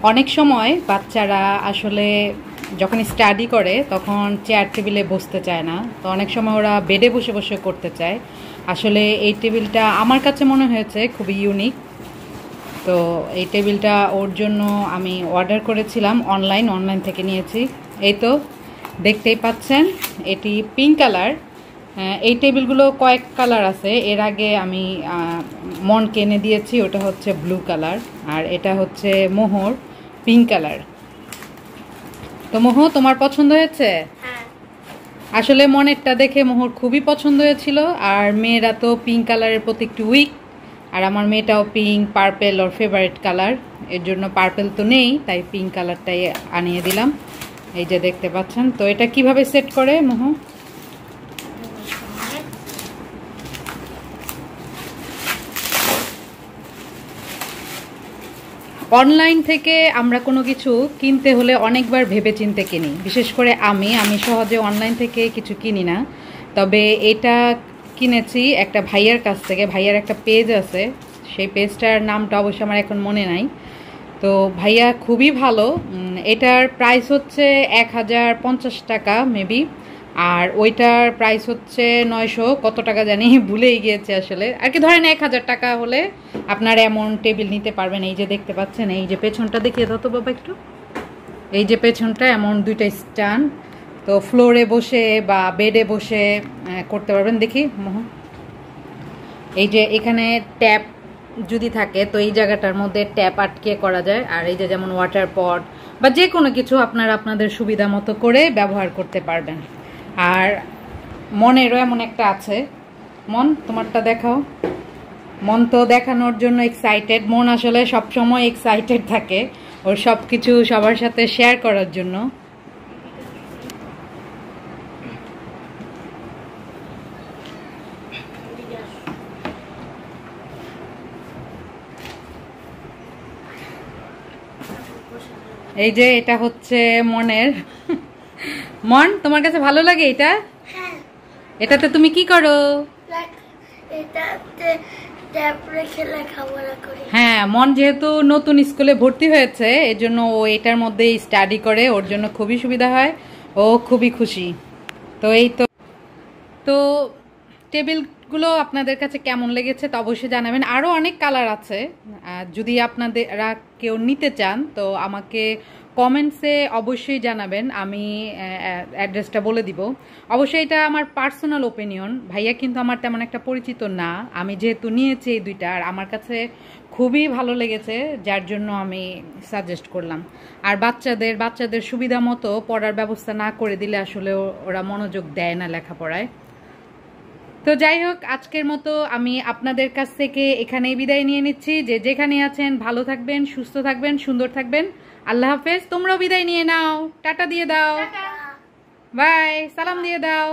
অনেক সময় বাচ্চারা আসলে যখন স্টাডি করে তখন চেয়ার টেবিলে বসতে চায় না, তো অনেক সময় ওরা বেডে বসে বসে করতে চায়। আসলে এই টেবিলটা আমার কাছে মনে হয়েছে খুবই ইউনিক। তো এই টেবিলটা ওর জন্য আমি অর্ডার করেছিলাম, অনলাইন থেকে নিয়েছি। এই তো দেখতেই পাচ্ছেন, এটি পিঙ্ক কালার। এই টেবিলগুলো কয়েক কালার আছে, এর আগে আমি মনকে এনে দিয়েছি, ওটা হচ্ছে ব্লু কালার, আর এটা হচ্ছে মোহর পিঙ্ক কালার। তো মোহ, তোমার পছন্দ হয়েছে? আসলে মনেরটা দেখে মোহর খুবই পছন্দ হয়েছিল, আর মেয়েরা তো পিঙ্ক কালারের প্রতি একটু উইক, আর আমার মেয়েটাও পিঙ্ক পার্পেল ওর ফেভারিট কালার, এর জন্য পার্পেল তো নেই, তাই পিঙ্ক কালারটাই আনিয়ে দিলাম। এই যে দেখতে পাচ্ছেন। তো এটা কিভাবে সেট করে মোহ? অনলাইন থেকে আমরা কোনো কিছু কিনতে হলে অনেকবার ভেবেচিন্তে কিনি, বিশেষ করে আমি সহজে অনলাইন থেকে কিছু কিনি না। তবে এটা কিনেছি একটা ভাইয়ার কাছ থেকে, ভাইয়ার একটা পেজ আছে, সেই পেজটার নামটা অবশ্য আমার এখন মনে নাই। তো ভাইয়া খুবই ভালো। এটার প্রাইস হচ্ছে 1050 টাকা মেবি, আর ওইটার প্রাইস হচ্ছে 900 কত টাকা জানি, ভুলেই গিয়েছে আসলে। আর কি ধরেন 1000 টাকা হলে আপনার এমন টেবিল নিতে পারবেন। এই যে দেখতে পাচ্ছেন, এই যে পেছনটা দেখিয়ে দাও তো বাবা একটু। এই যে পেছনটা এমন দুইটা স্ট্যান্ড, তো ফ্লোরে বসে বা বেডে বসে করতে পারবেন। দেখি মোহন, এই যে এখানে ট্যাপ যদি থাকে তো এই জায়গাটার মধ্যে ট্যাপ আটকে করা যায়, আর এই যে যেমন ওয়াটার পট বা যে কোনো কিছু আপনারা আপনাদের সুবিধা মতো করে ব্যবহার করতে পারবেন। আর মনেরও এমন একটা আছে। মন, তোমারটা দেখাও। মন তো দেখানোর জন্য এক্সাইটেড, মন আসলে সবসময় এক্সাইটেড থাকে ওর সব কিছু সবার সাথে শেয়ার করার জন্য। এই যে এটা হচ্ছে মনের। মন, তোমার কাছে ভালো লাগে এটা? এটাতে তুমি কি করো? হ্যাঁ, মন যেহেতু নতুন স্কুলে ভর্তি হয়েছে এজন্য ও এটার মধ্যেই স্টাডি করে, ওর জন্য খুবই সুবিধা হয়, ও খুবই খুশি। তো এই তো তো টেবিলগুলো আপনাদের কাছে কেমন লেগেছে তা অবশ্যই জানাবেন। আরও অনেক কালার আছে, যদি আপনারা কেউ নিতে চান তো আমাকে কমেন্টসে অবশ্যই জানাবেন, আমি অ্যাড্রেসটা বলে দিব। অবশ্যই এটা আমার পার্সোনাল ওপিনিয়ন, ভাইয়া কিন্তু আমার তেমন একটা পরিচিত না। আমি যেহেতু নিয়েছি এই দুইটা, আর আমার কাছে খুবই ভালো লেগেছে, যার জন্য আমি সাজেস্ট করলাম। আর বাচ্চাদের সুবিধা মতো পড়ার ব্যবস্থা না করে দিলে আসলে ওরা মনোযোগ দেয় না লেখাপড়ায়। তো যাই হোক, আজকের মতো আমি আপনাদের কাছ থেকে এখানেই বিদায় নিয়ে নিচ্ছি। যে যেখানে আছেন ভালো থাকবেন, সুস্থ থাকবেন, সুন্দর থাকবেন। আল্লাহ হাফেজ। তোমরাও বিদায় নিয়ে নাও, টাটা দিয়ে দাও, বাই, সালাম দিয়ে দাও।